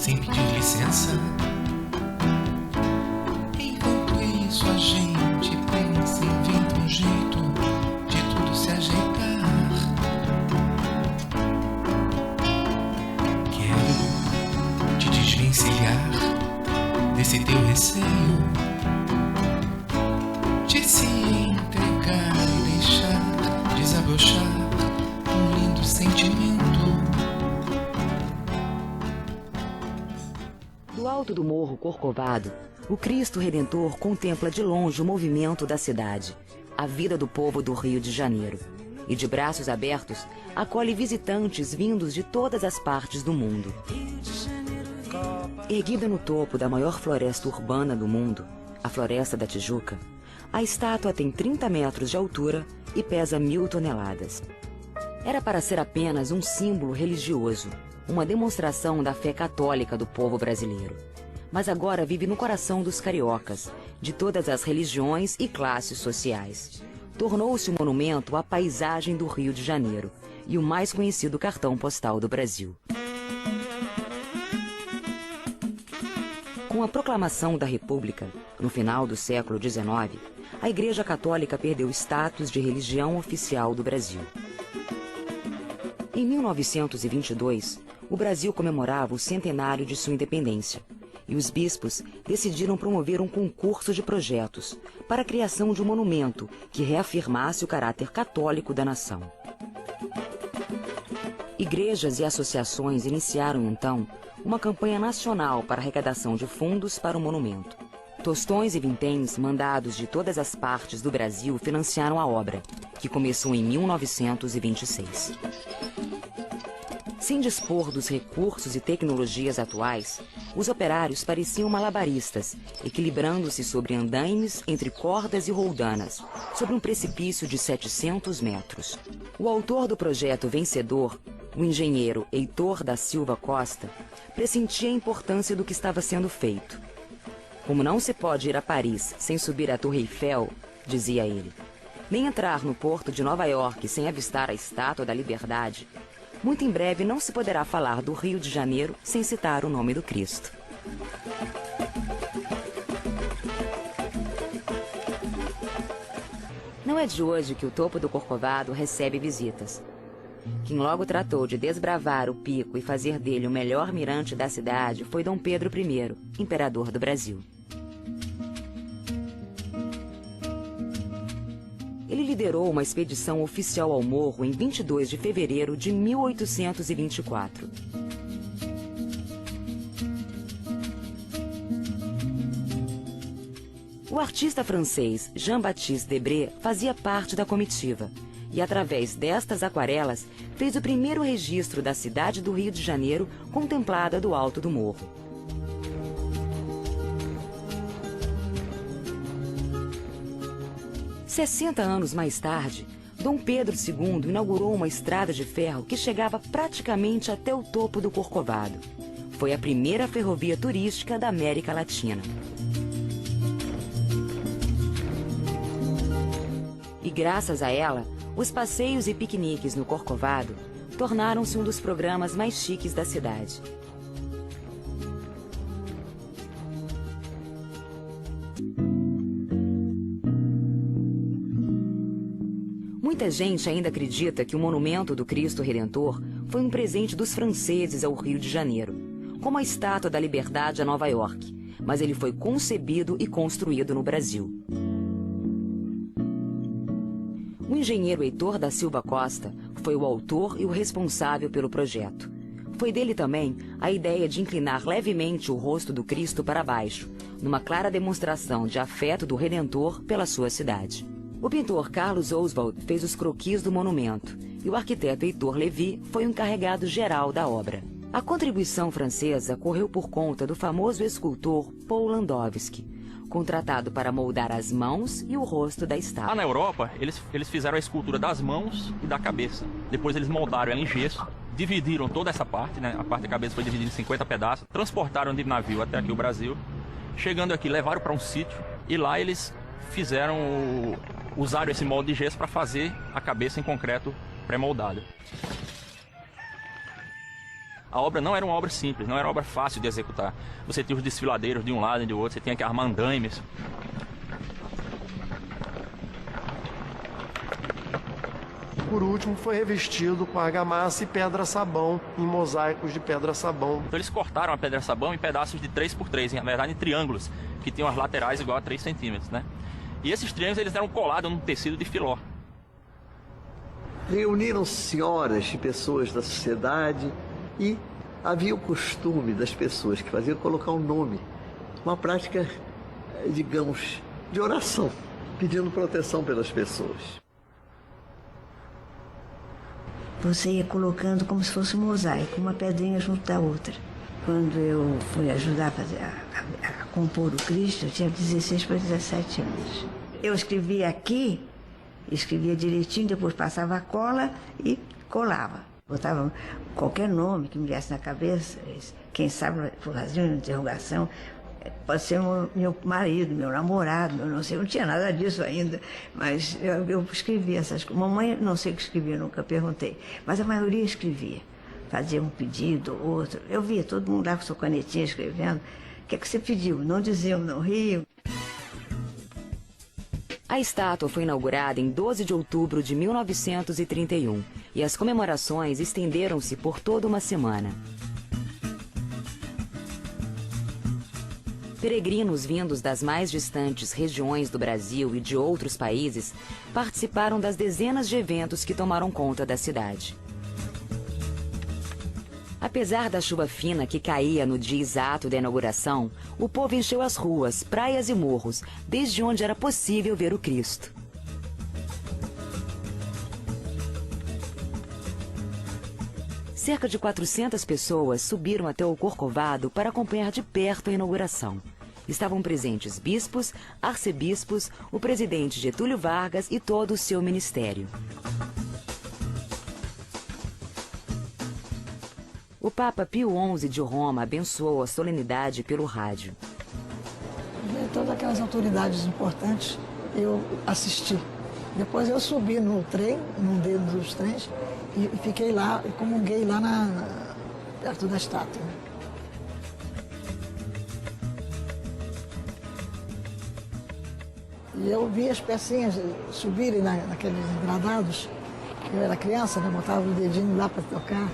sem pedir licença. Enquanto isso a gente pensa, inventa um jeito de tudo se ajeitar. Quero te desvencilhar desse teu receio de se entregar e deixar desabrochar um lindo sentimento. Do alto do Morro Corcovado, o Cristo Redentor contempla de longe o movimento da cidade, a vida do povo do Rio de Janeiro, e de braços abertos acolhe visitantes vindos de todas as partes do mundo. Erguida no topo da maior floresta urbana do mundo, a Floresta da Tijuca, a estátua tem 30 metros de altura e pesa 1000 toneladas. Era para ser apenas um símbolo religioso, uma demonstração da fé católica do povo brasileiro. Mas agora vive no coração dos cariocas, de todas as religiões e classes sociais. Tornou-se um monumento à paisagem do Rio de Janeiro e o mais conhecido cartão postal do Brasil. Com a proclamação da República, no final do século XIX, a Igreja Católica perdeu o status de religião oficial do Brasil. Em 1922, o Brasil comemorava o centenário de sua independência, e os bispos decidiram promover um concurso de projetos para a criação de um monumento que reafirmasse o caráter católico da nação. Igrejas e associações iniciaram, então, uma campanha nacional para arrecadação de fundos para o monumento. Tostões e vinténs mandados de todas as partes do Brasil financiaram a obra, que começou em 1926. Sem dispor dos recursos e tecnologias atuais, os operários pareciam malabaristas, equilibrando-se sobre andaimes entre cordas e roldanas, sobre um precipício de 700 metros. O autor do projeto vencedor, o engenheiro Heitor da Silva Costa, pressentia a importância do que estava sendo feito. Como não se pode ir a Paris sem subir a Torre Eiffel, dizia ele, nem entrar no porto de Nova York sem avistar a Estátua da Liberdade, muito em breve não se poderá falar do Rio de Janeiro sem citar o nome do Cristo. Não é de hoje que o topo do Corcovado recebe visitas. Quem logo tratou de desbravar o pico e fazer dele o melhor mirante da cidade foi Dom Pedro I, imperador do Brasil. Ele liderou uma expedição oficial ao morro em 22 de fevereiro de 1824. O artista francês Jean-Baptiste Debré fazia parte da comitiva e, através destas aquarelas, fez o primeiro registro da cidade do Rio de Janeiro contemplada do alto do morro. "60 anos mais tarde, Dom Pedro II inaugurou uma estrada de ferro que chegava praticamente até o topo do Corcovado. Foi a primeira ferrovia turística da América Latina. E graças a ela, os passeios e piqueniques no Corcovado tornaram-se um dos programas mais chiques da cidade. Muita gente ainda acredita que o monumento do Cristo Redentor foi um presente dos franceses ao Rio de Janeiro, como a Estátua da Liberdade a Nova York, mas ele foi concebido e construído no Brasil. O engenheiro Heitor da Silva Costa foi o autor e o responsável pelo projeto. Foi dele também a ideia de inclinar levemente o rosto do Cristo para baixo, numa clara demonstração de afeto do Redentor pela sua cidade. O pintor Carlos Oswald fez os croquis do monumento e o arquiteto Heitor Lévy foi o encarregado geral da obra. A contribuição francesa correu por conta do famoso escultor Paul Landowski, contratado para moldar as mãos e o rosto da estátua. Lá na Europa, eles fizeram a escultura das mãos e da cabeça. Depois eles moldaram ela em gesso, dividiram toda essa parte, né? A parte da cabeça foi dividida em 50 pedaços, transportaram de navio até aqui o Brasil. Chegando aqui, levaram para um sítio e lá eles usaram esse molde de gesso para fazer a cabeça em concreto pré-moldado. A obra não era uma obra simples, não era uma obra fácil de executar. Você tinha os desfiladeiros de um lado e de outro, você tinha que armar andaimes. Por último, foi revestido com argamassa e pedra-sabão, em mosaicos de pedra-sabão. Então eles cortaram a pedra-sabão em pedaços de 3x3, na verdade em triângulos, que tinham as laterais igual a 3 centímetros, né? E esses triângulos eles eram colados num tecido de filó. Reuniram senhoras e pessoas da sociedade e havia o costume das pessoas que faziam colocar um nome, uma prática, digamos, de oração, pedindo proteção pelas pessoas. Você ia colocando como se fosse um mosaico, uma pedrinha junto da outra. Quando eu fui ajudar a fazer a compor o Cristo, eu tinha 16 para 17 anos. Eu escrevia aqui, escrevia direitinho, depois passava a cola e colava. Botava qualquer nome que me viesse na cabeça, quem sabe fazia uma interrogação. Pode ser meu marido, meu namorado, eu não sei, não tinha nada disso ainda, mas eu escrevia essas coisas. Mamãe, não sei o que escrevia, nunca perguntei, mas a maioria escrevia. Fazia um pedido, outro. Eu via todo mundo lá com sua canetinha escrevendo. O que é que você pediu? Não diziam, não riam. A estátua foi inaugurada em 12 de outubro de 1931 e as comemorações estenderam-se por toda uma semana. Peregrinos vindos das mais distantes regiões do Brasil e de outros países participaram das dezenas de eventos que tomaram conta da cidade. Apesar da chuva fina que caía no dia exato da inauguração, o povo encheu as ruas, praias e morros, desde onde era possível ver o Cristo. Cerca de 400 pessoas subiram até o Corcovado para acompanhar de perto a inauguração. Estavam presentes bispos, arcebispos, o presidente Getúlio Vargas e todo o seu ministério. O Papa Pio XI de Roma abençoou a solenidade pelo rádio. Todas aquelas autoridades importantes eu assisti. Depois eu subi no trem, num dos trens, e fiquei lá, e comunguei lá perto da estátua. E eu vi as pecinhas subirem naqueles gradados. Eu era criança, né? Botava o dedinho lá para tocar.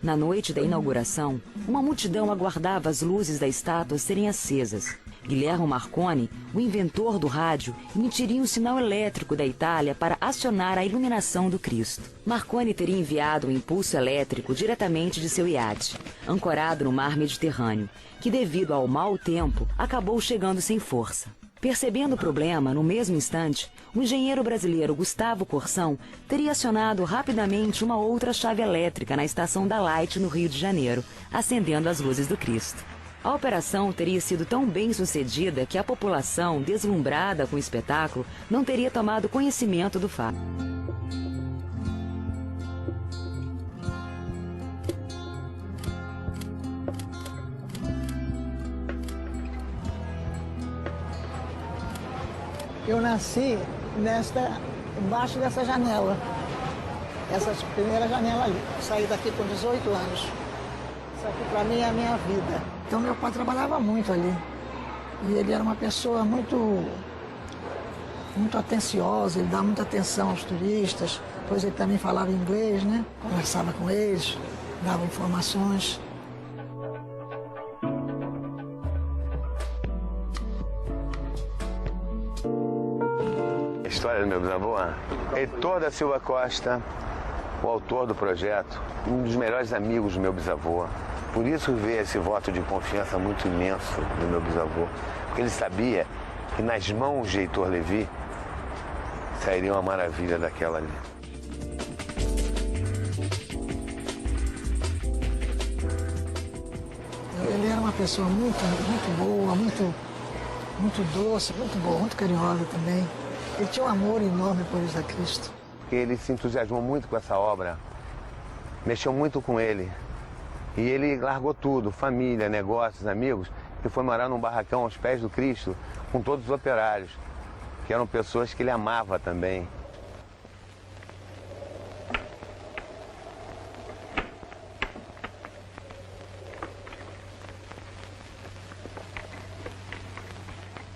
Na noite da inauguração, uma multidão aguardava as luzes da estátua serem acesas. Guilherme Marconi, o inventor do rádio, emitiria um sinal elétrico da Itália para acionar a iluminação do Cristo. Marconi teria enviado um impulso elétrico diretamente de seu iate, ancorado no mar Mediterrâneo, que devido ao mau tempo, acabou chegando sem força. Percebendo o problema, no mesmo instante, o engenheiro brasileiro Gustavo Corsão teria acionado rapidamente uma outra chave elétrica na estação da Light, no Rio de Janeiro, acendendo as luzes do Cristo. A operação teria sido tão bem sucedida que a população, deslumbrada com o espetáculo, não teria tomado conhecimento do fato. Eu nasci embaixo dessa janela, essa primeira janela ali. Saí daqui com 18 anos. Isso aqui para mim é a minha vida. Então meu pai trabalhava muito ali. E ele era uma pessoa muito atenciosa, ele dava muita atenção aos turistas. Depois ele também falava inglês, né? Conversava com eles, dava informações. A história do meu bisavô, Heitor da Silva Costa, o autor do projeto, um dos melhores amigos do meu bisavô. Por isso veio esse voto de confiança muito imenso do meu bisavô, porque ele sabia que nas mãos de Heitor Levi sairia uma maravilha daquela ali. Ele era uma pessoa muito boa, muito doce, muito boa, muito carinhosa também. Ele tinha um amor enorme por Jesus Cristo. Ele se entusiasmou muito com essa obra, mexeu muito com ele. E ele largou tudo, família, negócios, amigos, e foi morar num barracão aos pés do Cristo com todos os operários, que eram pessoas que ele amava também.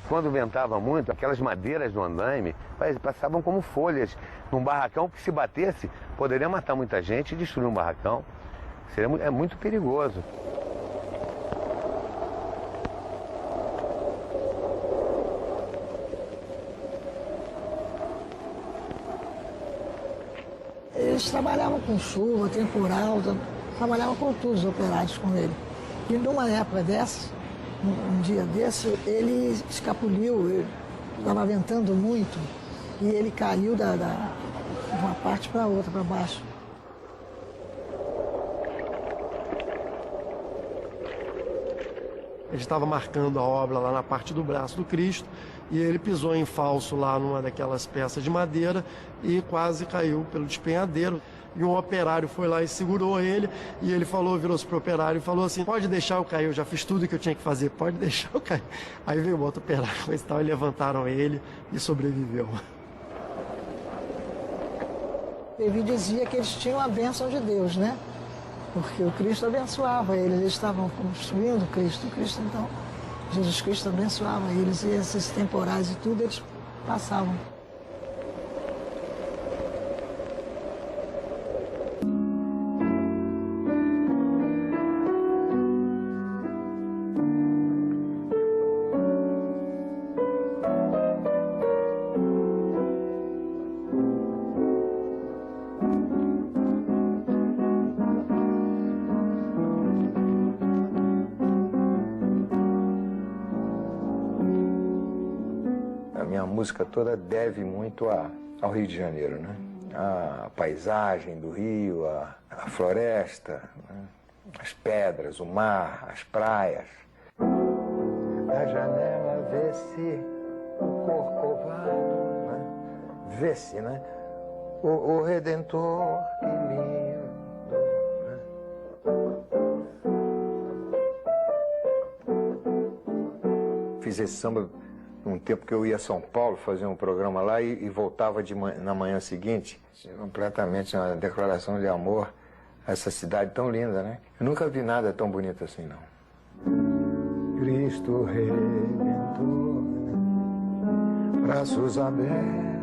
Quando ventava muito, aquelas madeiras do andaime passavam como folhas num barracão que, se batesse, poderia matar muita gente e destruir um barracão. É muito perigoso. Eles trabalhavam com chuva, temporal, trabalhavam com tudo, os operários com ele. E numa época dessa, um dia desse, ele escapuliu, estava ventando muito, e ele caiu de uma parte para outra, para baixo. Ele estava marcando a obra lá na parte do braço do Cristo e ele pisou em falso lá numa daquelas peças de madeira e quase caiu pelo despenhadeiro. E um operário foi lá e segurou ele e ele virou-se pro operário e falou assim: pode deixar eu cair, eu já fiz tudo que eu tinha que fazer, pode deixar eu cair. Aí veio o outro operário e tal, e levantaram ele e sobreviveu. Levi dizia que eles tinham a bênção de Deus, né? Porque o Cristo abençoava eles estavam construindo o Cristo então, Jesus Cristo abençoava eles e esses temporais e tudo eles passavam. A música toda deve muito ao Rio de Janeiro, né? A paisagem do Rio, a floresta, né? As pedras, o mar, as praias. Da janela vê-se o corcovado, né? Vê-se, né? O Redentor, que lindo, né? Fiz esse samba um tempo que eu ia a São Paulo fazer um programa lá e voltava na manhã seguinte, completamente uma declaração de amor a essa cidade tão linda, né? Eu nunca vi nada tão bonito assim, não. Cristo Redentor, braços abertos,